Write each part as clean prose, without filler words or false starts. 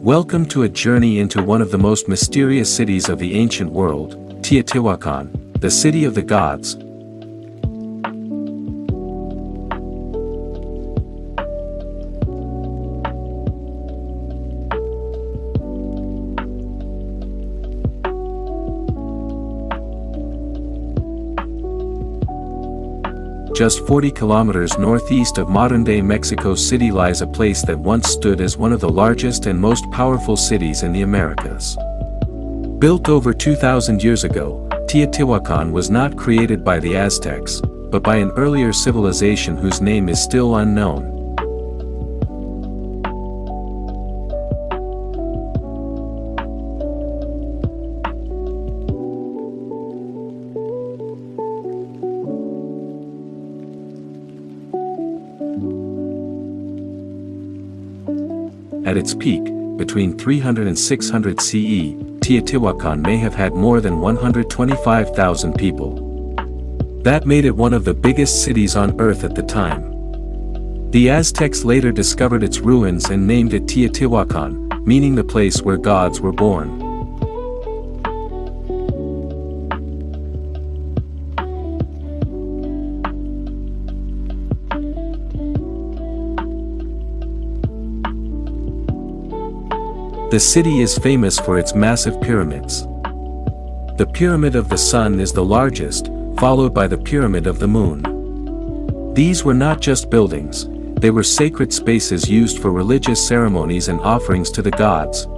Welcome to a journey into one of the most mysterious cities of the ancient world, Teotihuacan, the city of the gods. Just 40 kilometers northeast of modern-day Mexico City lies a place that once stood as one of the largest and most powerful cities in the Americas. Built over 2,000 years ago, Teotihuacan was not created by the Aztecs, but by an earlier civilization whose name is still unknown. At its peak, between 300 and 600 CE, Teotihuacan may have had more than 125,000 people. That made it one of the biggest cities on Earth at the time. The Aztecs later discovered its ruins and named it Teotihuacan, meaning the place where gods were born. The city is famous for its massive pyramids. The Pyramid of the Sun is the largest, followed by the Pyramid of the Moon. These were not just buildings, they were sacred spaces used for religious ceremonies and offerings to the gods.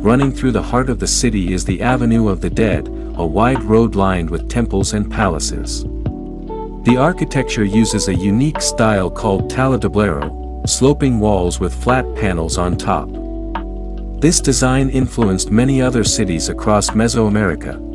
Running through the heart of the city is the Avenue of the Dead, a wide road lined with temples and palaces. The architecture uses a unique style called taladablero, sloping walls with flat panels on top. This design influenced many other cities across Mesoamerica.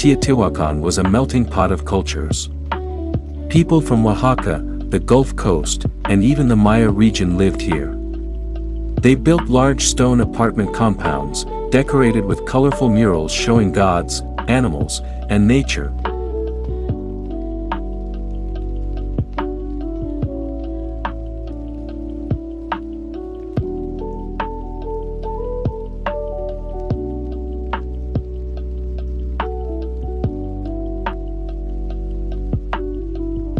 Teotihuacan was a melting pot of cultures. People from Oaxaca, the Gulf Coast, and even the Maya region lived here. They built large stone apartment compounds, decorated with colorful murals showing gods, animals, and nature.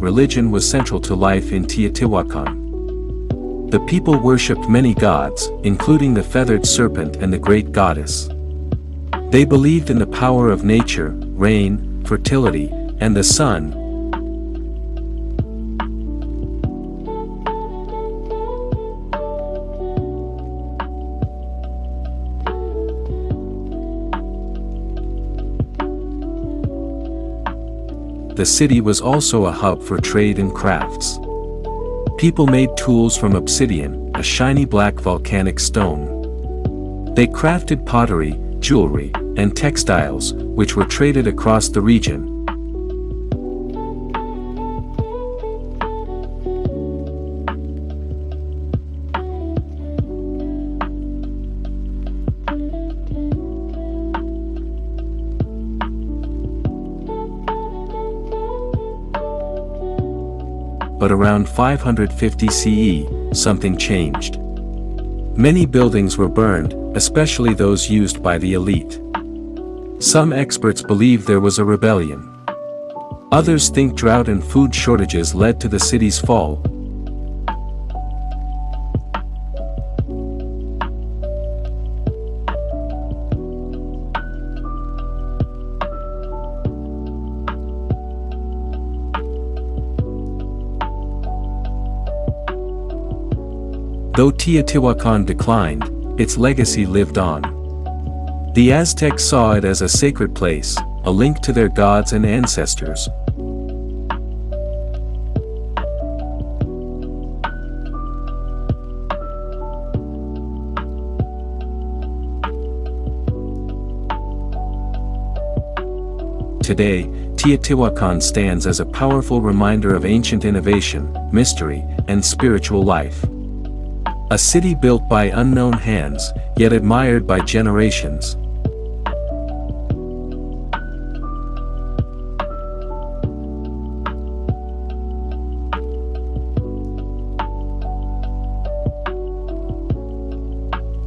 Religion was central to life in Teotihuacan. The people worshipped many gods, including the feathered serpent and the great goddess. They believed in the power of nature, rain, fertility, and the sun. The city was also a hub for trade and crafts. People made tools from obsidian, a shiny black volcanic stone. They crafted pottery, jewelry, and textiles, which were traded across the region. But around 550 CE, something changed. Many buildings were burned, especially those used by the elite. Some experts believe there was a rebellion. Others think drought and food shortages led to the city's fall. Though Teotihuacan declined, its legacy lived on. The Aztecs saw it as a sacred place, a link to their gods and ancestors. Today, Teotihuacan stands as a powerful reminder of ancient innovation, mystery, and spiritual life. A city built by unknown hands, yet admired by generations.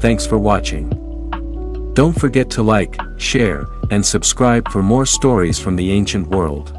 Thanks for watching. Don't forget to like, share, and subscribe for more stories from the ancient world.